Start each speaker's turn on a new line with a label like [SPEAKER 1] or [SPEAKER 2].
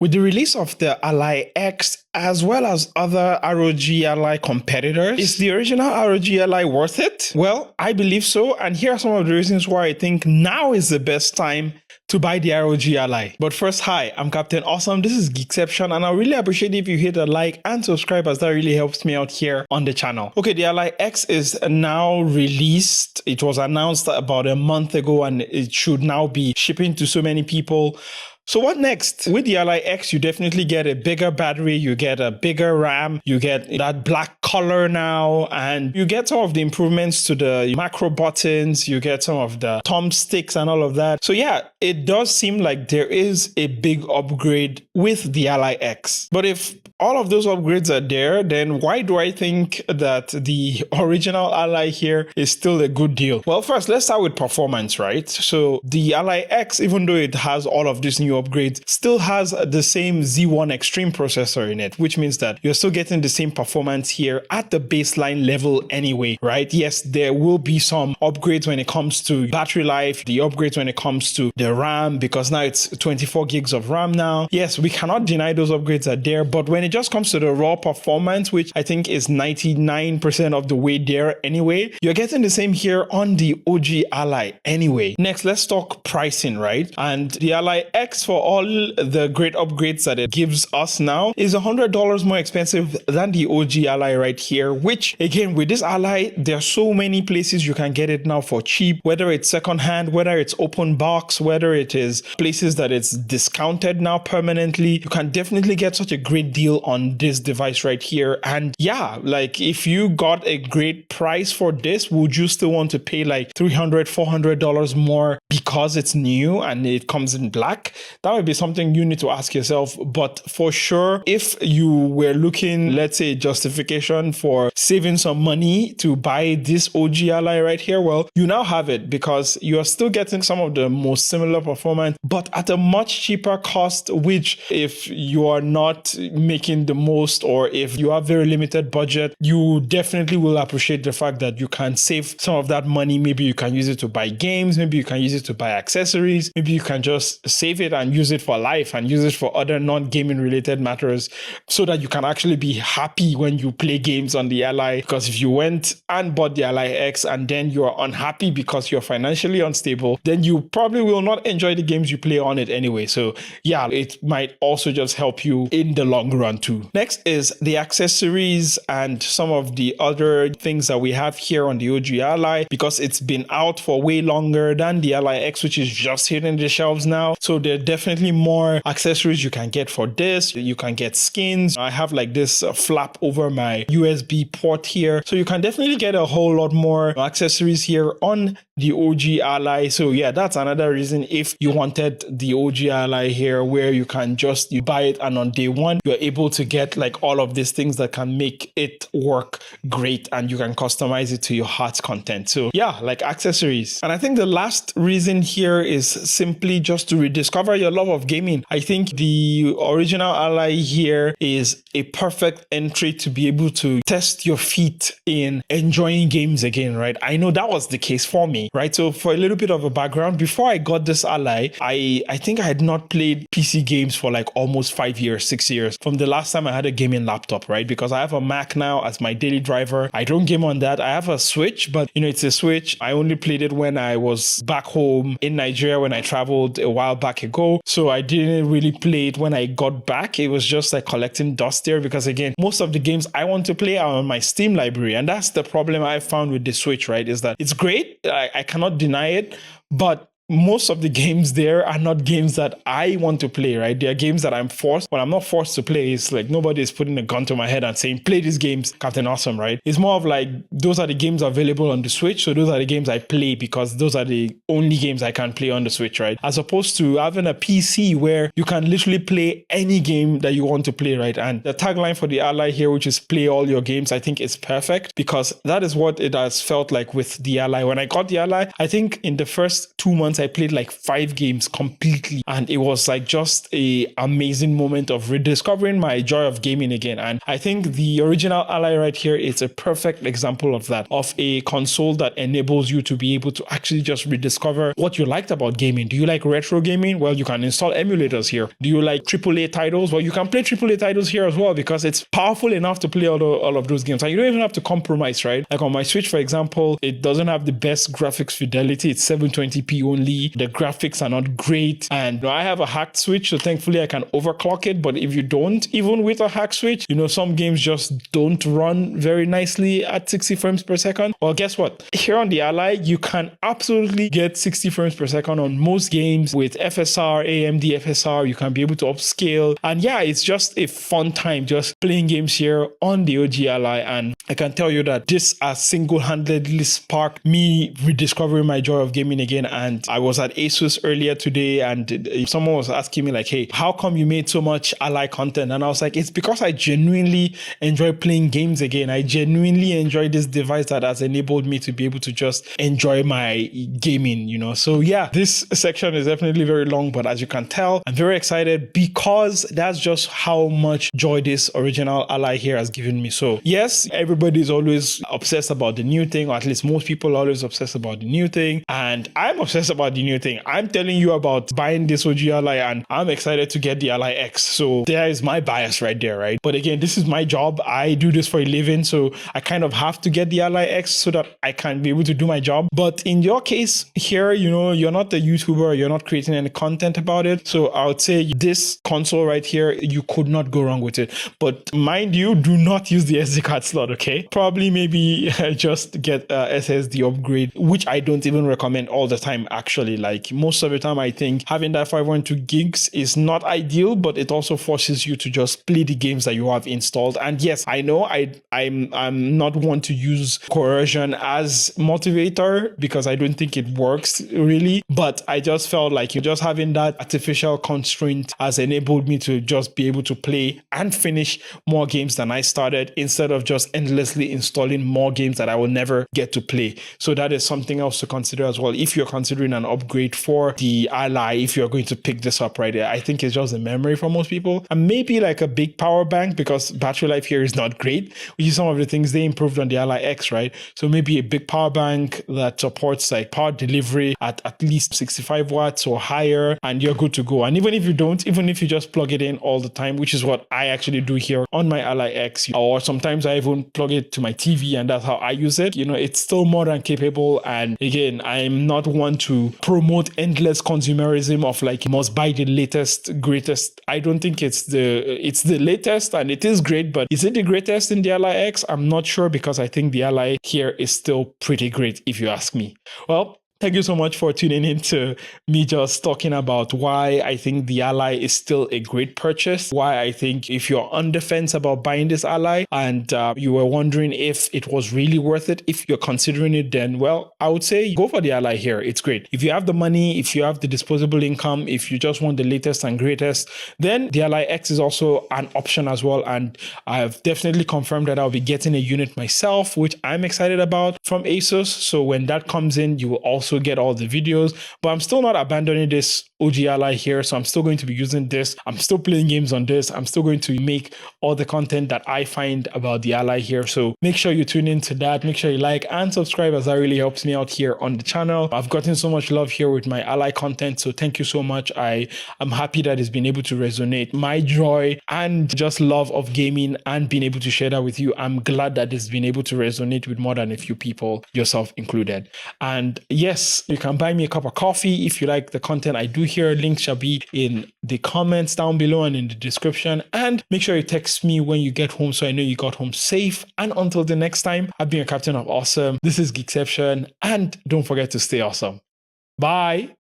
[SPEAKER 1] With the release of the Ally X as well as other ROG Ally competitors, is the original ROG Ally worth it? Well, I believe so, and here are some of the reasons why I think now is the best time to buy the ROG Ally. But first, hi, I'm Captain Awesome, this is Geekception, and I really appreciate if you hit a like and subscribe, as that really helps me out here on the channel. Okay, the Ally X is now released. It was announced about a month ago, and it should now be shipping to so many people. So what next? With the Ally X, you definitely get a bigger battery, you get a bigger RAM, you get that black color now, and you get some of the improvements to the macro buttons, you get some of the thumbsticks and all of that. So yeah, it does seem like there is a big upgrade with the Ally X. But if all of those upgrades are there, then why do I think that the original Ally here is still a good deal? Well, first, let's start with performance, right? So the Ally X, even though it has all of these new upgrades, still has the same Z1 Extreme processor in it, which means that you're still getting the same performance here at the baseline level anyway, right? Yes, there will be some upgrades when it comes to battery life, the upgrades when it comes to the RAM, because now it's 24 gigs of RAM now. Yes, we cannot deny those upgrades are there, but when it just comes to the raw performance, which I think is 99% of the way there anyway, you're getting the same here on the OG Ally anyway. Next, let's talk pricing, right? And the Ally X, for all the great upgrades that it gives us now, is $100 more expensive than the OG Ally right here, which again, with this Ally, there are so many places you can get it now for cheap, whether it's secondhand, whether it's open box, whether it is places that it's discounted now permanently. You can definitely get such a great deal on this device right here. And yeah, like if you got a great price for this, would you still want to pay like $300, $400 more because it's new and it comes in black? That would be something you need to ask yourself. But for sure, if you were looking, let's say, justification for saving some money to buy this OG Ally right here, well, you now have it, because you are still getting some of the most similar performance, but at a much cheaper cost, which if you are not making the most, or if you have very limited budget, you definitely will appreciate the fact that you can save some of that money. Maybe you can use it to buy games, maybe you can use it to buy accessories, maybe you can just save it and use it for life and use it for other non-gaming related matters, so that you can actually be happy when you play games on the Ally. Because if you went and bought the Ally X and then you're unhappy because you're financially unstable, then you probably will not enjoy the games you play on it anyway. So yeah, it might also just help you in the long run too. Next is the accessories and some of the other things that we have here on the OG Ally, because it's been out for way longer than the Ally X, which is just hitting the shelves now. So there are definitely more accessories you can get for this. You can get skins. I have like this flap over my USB port here, so you can definitely get a whole lot more accessories here on the OG Ally. So yeah, that's another reason if you wanted the OG Ally here, where you can just buy it and on day one you're able to get like all of these things that can make it work great, and you can customize it to your heart's content. So yeah, like accessories. And I think the last reason here is simply just to rediscover your love of gaming. I think the original Ally here is a perfect entry to be able to test your feet in enjoying games again, right? I know that was the case for me, right? So for a little bit of a background, before I got this Ally, I think I had not played PC games for like almost 5 years, 6 years from the last time I had a gaming laptop, right? Because I have a Mac now as my daily driver. I don't game on that. I have a Switch, but you know, it's a Switch. I only played it when I was back home in Nigeria when I traveled a while back ago. So I didn't really play it when I got back. It was just like collecting dust there, because again, most of the games I want to play are on my Steam library. And that's the problem I found with the Switch, right? Is that it's great. I cannot deny it, but most of the games there are not games that I want to play, right? They are games that I'm forced, but I'm not forced to play. It's like nobody is putting a gun to my head and saying, play these games, Captain Awesome, right? It's more of like, those are the games available on the Switch, so those are the games I play because those are the only games I can play on the Switch, right? As opposed to having a PC where you can literally play any game that you want to play, right? And the tagline for the Ally here, which is play all your games, I think is perfect, because that is what it has felt like with the Ally. When I got the Ally, I think in the first 2 months months, I played like 5 games completely. And it was like just a amazing moment of rediscovering my joy of gaming again. And I think the original Ally right here is a perfect example of that, of a console that enables you to be able to actually just rediscover what you liked about gaming. Do you like retro gaming? Well, you can install emulators here. Do you like AAA titles? Well, you can play AAA titles here as well, because it's powerful enough to play all of those games. And you don't even have to compromise, right? Like on my Switch, for example, it doesn't have the best graphics fidelity. It's 720p only. The graphics are not great. And I have a hacked Switch, so thankfully I can overclock it. But if you don't, even with a hacked Switch, some games just don't run very nicely at 60 frames per second. Well, guess what? Here on the Ally, you can absolutely get 60 frames per second on most games with FSR, AMD FSR. You can be able to upscale. And yeah, it's just a fun time just playing games here on the OG Ally. And I can tell you that this has single-handedly sparked me rediscovering my joy of gaming again. And I was at ASUS earlier today, and someone was asking me like, hey, how come you made so much Ally content? And I was like, it's because I genuinely enjoy playing games again. I genuinely enjoy this device that has enabled me to be able to just enjoy my gaming, So yeah, this section is definitely very long, but as you can tell, I'm very excited because that's just how much joy this original Ally here has given me. So yes, everybody's always obsessed about the new thing, or at least most people are always obsessed about the new thing. And I'm obsessed about the new thing. I'm telling you about buying this OG Ally, and I'm excited to get the Ally X. So there is my bias right there, right? But again, this is my job. I do this for a living, so I kind of have to get the Ally X so that I can be able to do my job. But in your case here, you're not a YouTuber, you're not creating any content about it. So I would say this console right here, you could not go wrong with it. But mind you, do not use the SD card slot, okay? Probably maybe just get SSD upgrade, which I don't even recommend all the time, actually. Like most of the time, I think having that 512 gigs is not ideal, but it also forces you to just play the games that you have installed. And yes, I know I'm not one to use coercion as motivator because I don't think it works really, but I just felt like just having that artificial constraint has enabled me to just be able to play and finish more games than I started, instead of just endlessly installing more games that I will never get to play. So that is something else to consider as well. If you're considering an upgrade for the Ally, if you're going to pick this up right there, I think it's just a memory for most people, and maybe like a big power bank, because battery life here is not great, which is some of the things they improved on the Ally X, right? So maybe a big power bank that supports like power delivery at least 65 watts or higher, and you're good to go. And even if you don't, even if you just plug it in all the time, which is what I actually do here on my Ally X, or sometimes I even plug it to my TV and that's how I use it, it's still more than capable. And again, I'm not one to promote endless consumerism of like, you must buy the latest, greatest. I don't think it's the latest, and it is great, but is it the greatest in the Ally X? I'm not sure, because I think the Ally here is still pretty great if you ask me. Well, thank you so much for tuning in to me just talking about why I think the Ally is still a great purchase, why I think if you're on the fence about buying this Ally and you were wondering if it was really worth it, if you're considering it, then, well, I would say go for the Ally here. It's great. If you have the money, if you have the disposable income, if you just want the latest and greatest, then the Ally X is also an option as well. And I've definitely confirmed that I'll be getting a unit myself, which I'm excited about, from ASUS. So when that comes in, you will also get all the videos, but I'm still not abandoning this OG Ally here. So I'm still going to be using this. I'm still playing games on this. I'm still going to make all the content that I find about the Ally here. So make sure you tune into that. Make sure you like and subscribe, as that really helps me out here on the channel. I've gotten so much love here with my Ally content. So thank you so much. I'm happy that it's been able to resonate. My joy and just love of gaming and being able to share that with you. I'm glad that it's been able to resonate with more than a few people, yourself included. And yes, you can buy me a cup of coffee if you like the content I do here. Links shall be in the comments down below and in the description. And make sure you text me when you get home so I know you got home safe. And until the next time, I've been a Captain of Awesome. This is Geekception, and don't forget to stay awesome. Bye.